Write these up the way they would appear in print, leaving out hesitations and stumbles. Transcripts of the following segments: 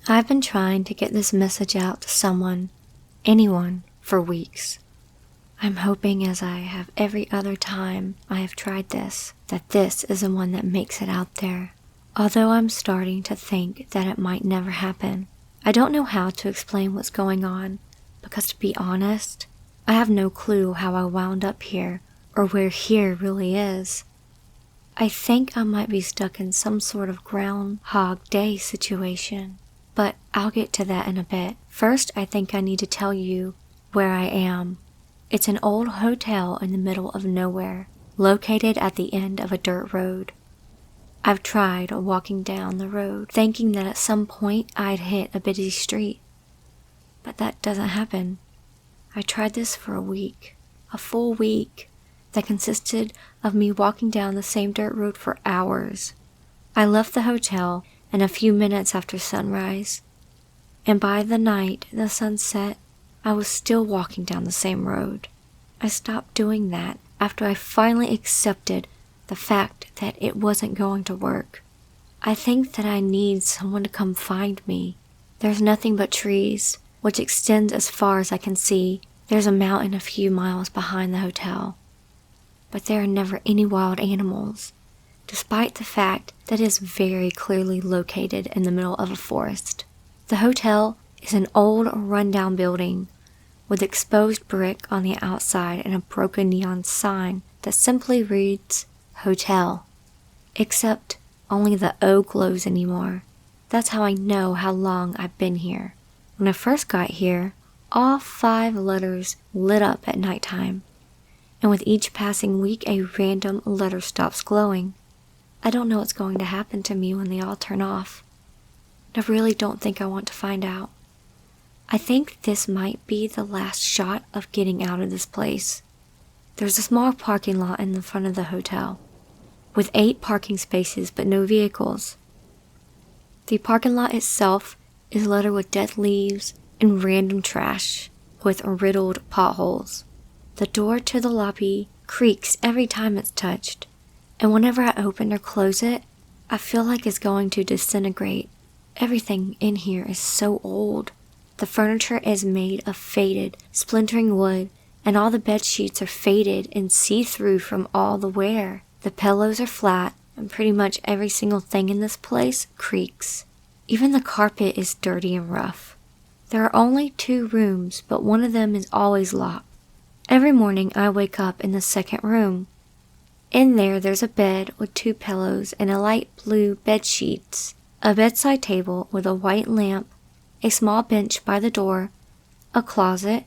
I've been trying to get this message out to someone, anyone, for weeks. I'm hoping, as I have every other time I have tried this, that this is the one that makes it out there. Although I'm starting to think that it might never happen. I don't know how to explain what's going on, because to be honest, I have no clue how I wound up here or where here really is. I think I might be stuck in some sort of Groundhog Day situation, but I'll get to that in a bit. First, I think I need to tell you where I am. It's an old hotel in the middle of nowhere, located at the end of a dirt road. I've tried walking down the road, thinking that at some point I'd hit a busy street, but that doesn't happen. I tried this for a week, a full week, that consisted of me walking down the same dirt road for hours. I left the hotel in a few minutes after sunrise, and by the night the sun set, I was still walking down the same road. I stopped doing that after I finally accepted the fact that it wasn't going to work. I think that I need someone to come find me. There's nothing but trees, which extends as far as I can see. There's a mountain a few miles behind the hotel. But there are never any wild animals, despite the fact that it is very clearly located in the middle of a forest. The hotel is an old, rundown building with exposed brick on the outside and a broken neon sign that simply reads, Hotel. Except only the O glows anymore. That's how I know how long I've been here. When I first got here, all 5 letters lit up at nighttime, and with each passing week a random letter stops glowing. I don't know what's going to happen to me when they all turn off. I really don't think I want to find out. I think this might be the last shot of getting out of this place. There's a small parking lot in the front of the hotel, with 8 parking spaces but no vehicles. The parking lot itself is littered with dead leaves and random trash with riddled potholes. The door to the lobby creaks every time it's touched, and whenever I open or close it, I feel like it's going to disintegrate. Everything in here is so old. The furniture is made of faded, splintering wood, and all the bed sheets are faded and see-through from all the wear. The pillows are flat, and pretty much every single thing in this place creaks. Even the carpet is dirty and rough. There are only 2 rooms, but one of them is always locked. Every morning I wake up in the second room. In there's a bed with 2 pillows and a light blue bed sheets, a bedside table with a white lamp, a small bench by the door, a closet,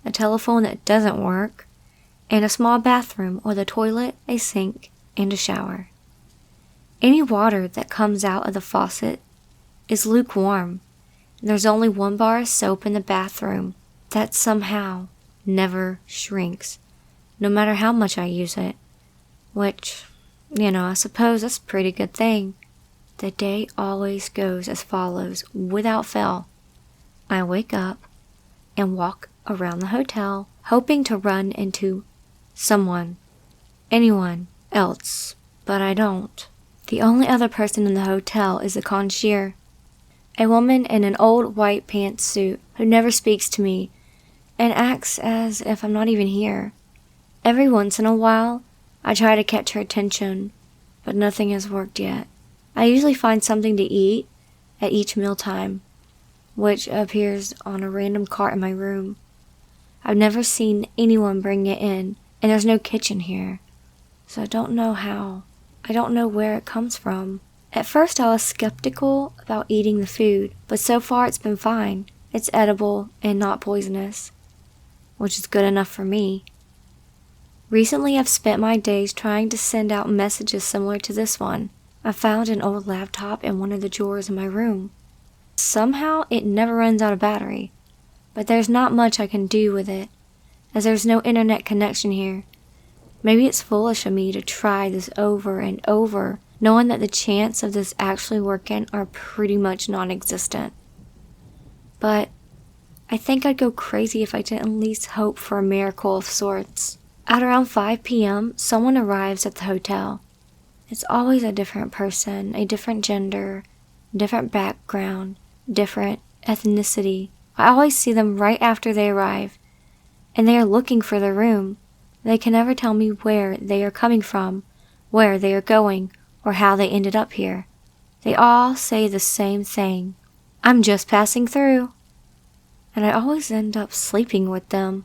a telephone that doesn't work, and a small bathroom with a toilet, a sink, and a shower. Any water that comes out of the faucet is lukewarm, and there's only 1 bar of soap in the bathroom that somehow never shrinks, no matter how much I use it, which, I suppose that's a pretty good thing. The day always goes as follows, without fail. I wake up and walk around the hotel, hoping to run into someone, anyone else, but I don't. The only other person in the hotel is the concierge, a woman in an old white pantsuit who never speaks to me and acts as if I'm not even here. Every once in a while, I try to catch her attention, but nothing has worked yet. I usually find something to eat at each mealtime, which appears on a random cart in my room. I've never seen anyone bring it in, and there's no kitchen here, so I don't know how. I don't know where it comes from. At first I was skeptical about eating the food, but so far it's been fine. It's edible and not poisonous, which is good enough for me. Recently I've spent my days trying to send out messages similar to this one. I found an old laptop in one of the drawers in my room. Somehow it never runs out of battery, but there's not much I can do with it, as there's no internet connection here. Maybe it's foolish of me to try this over and over, knowing that the chance of this actually working are pretty much non-existent. But I think I'd go crazy if I didn't at least hope for a miracle of sorts. At around 5 p.m., someone arrives at the hotel. It's always a different person, a different gender, different background, different ethnicity. I always see them right after they arrive, and they are looking for their room. They can never tell me where they are coming from, where they are going, or how they ended up here. They all say the same thing: "I'm just passing through." And I always end up sleeping with them.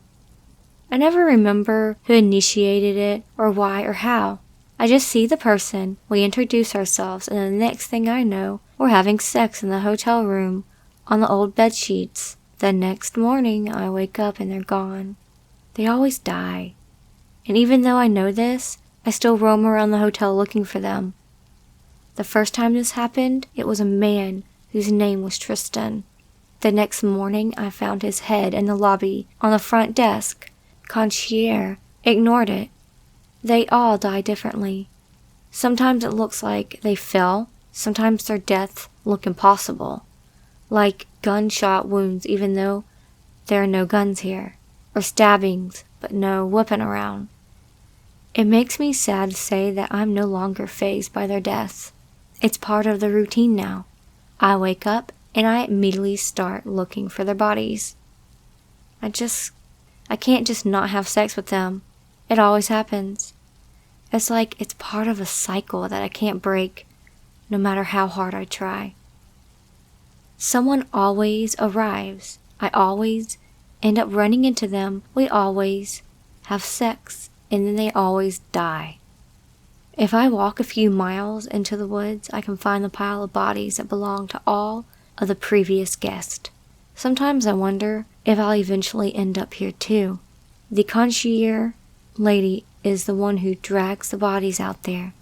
I never remember who initiated it, or why, or how. I just see the person, we introduce ourselves, and the next thing I know, we're having sex in the hotel room on the old bed sheets. The next morning, I wake up and they're gone. They always die. And even though I know this, I still roam around the hotel looking for them. The first time this happened, it was a man whose name was Tristan. The next morning, I found his head in the lobby on the front desk. Concierge ignored it. They all die differently. Sometimes it looks like they fell. Sometimes their deaths look impossible, like gunshot wounds even though there are no guns here, or stabbings but no weapon around. It makes me sad to say that I'm no longer fazed by their deaths. It's part of the routine now. I wake up and I immediately start looking for their bodies. I can't just not have sex with them. It always happens. It's like it's part of a cycle that I can't break, no matter how hard I try. Someone always arrives. I always end up running into them. We always have sex, and then they always die. If I walk a few miles into the woods, I can find the pile of bodies that belong to all of the previous guests. Sometimes I wonder if I'll eventually end up here too. The concierge lady is the one who drags the bodies out there.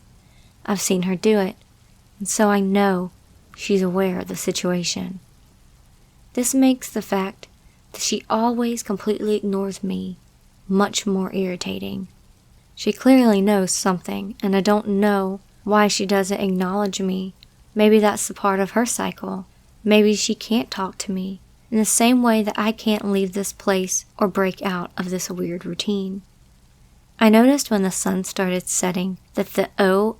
I've seen her do it, and so I know she's aware of the situation. This makes the fact that she always completely ignores me much more irritating. She clearly knows something, and I don't know why she doesn't acknowledge me. Maybe that's the part of her cycle. Maybe she can't talk to me in the same way that I can't leave this place or break out of this weird routine. I noticed when the sun started setting that the O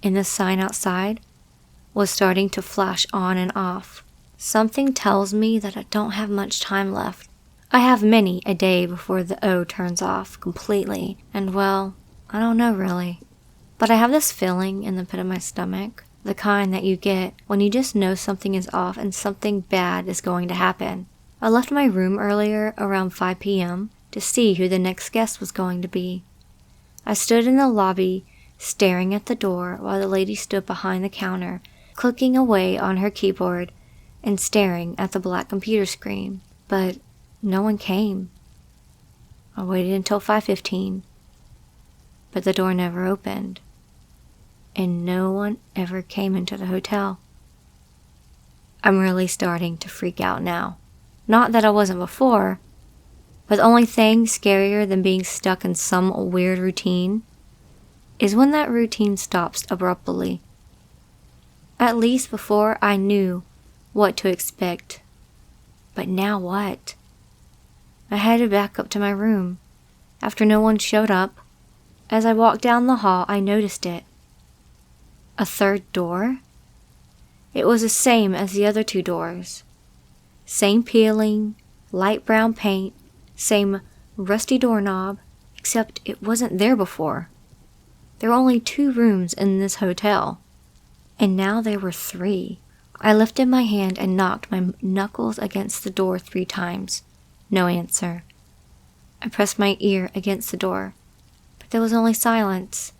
in the sign outside was starting to flash on and off. Something tells me that I don't have much time left. I have many a day before the O turns off completely, and well, I don't know really. But I have this feeling in the pit of my stomach, the kind that you get when you just know something is off and something bad is going to happen. I left my room earlier around 5 p.m. to see who the next guest was going to be. I stood in the lobby staring at the door while the lady stood behind the counter, clicking away on her keyboard and staring at the black computer screen. But no one came. I waited until 5:15, but the door never opened, and no one ever came into the hotel. I'm really starting to freak out now. Not that I wasn't before, but the only thing scarier than being stuck in some weird routine is when that routine stops abruptly. At least before I knew what to expect. But now what? I headed back up to my room after no one showed up. As I walked down the hall, I noticed it. A third door? It was the same as the other two doors. Same peeling, light brown paint, same rusty doorknob, except it wasn't there before. There were only 2 rooms in this hotel, and now there were 3. I lifted my hand and knocked my knuckles against the door 3 times. No answer. I pressed my ear against the door, but there was only silence.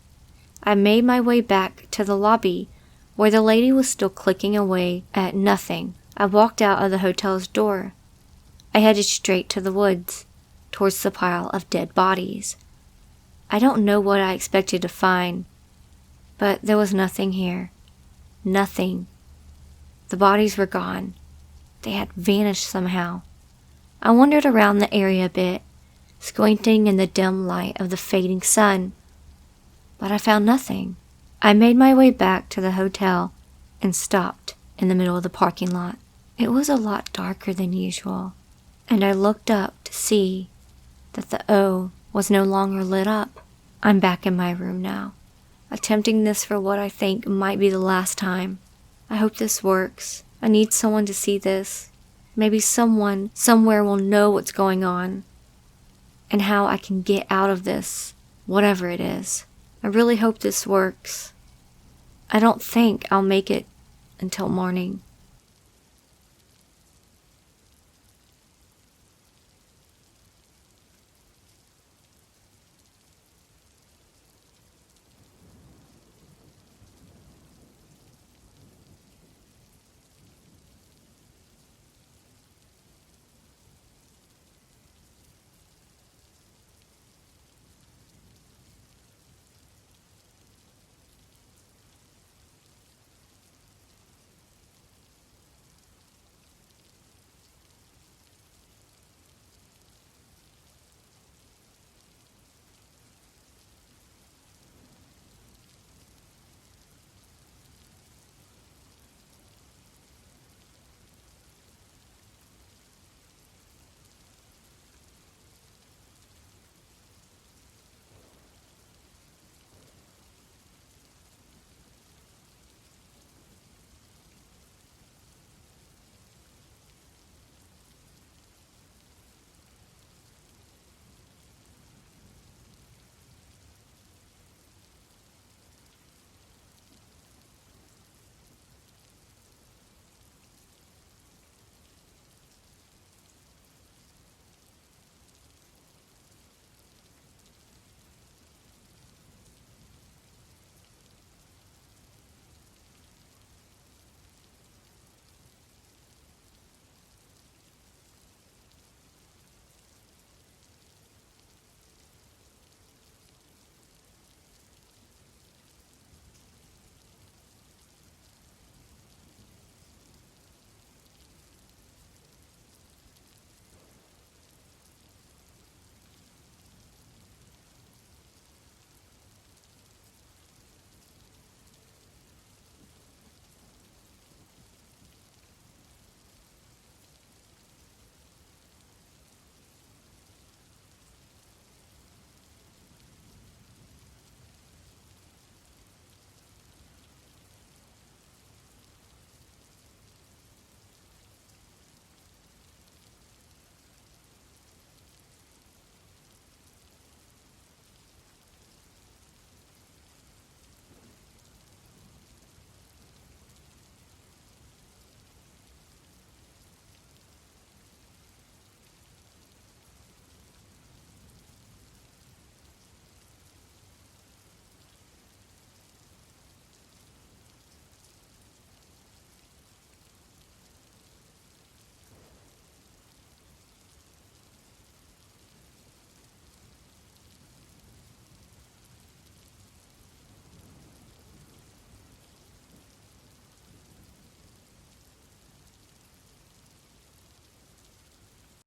I made my way back to the lobby, where the lady was still clicking away at nothing. I walked out of the hotel's door. I headed straight to the woods, towards the pile of dead bodies. I don't know what I expected to find, but there was nothing here. Nothing. The bodies were gone. They had vanished somehow. I wandered around the area a bit, squinting in the dim light of the fading sun, but I found nothing. I made my way back to the hotel and stopped in the middle of the parking lot. It was a lot darker than usual, and I looked up to see that the O was no longer lit up. I'm back in my room now, attempting this for what I think might be the last time. I hope this works. I need someone to see this. Maybe someone somewhere will know what's going on and how I can get out of this, whatever it is. I really hope this works. I don't think I'll make it until morning.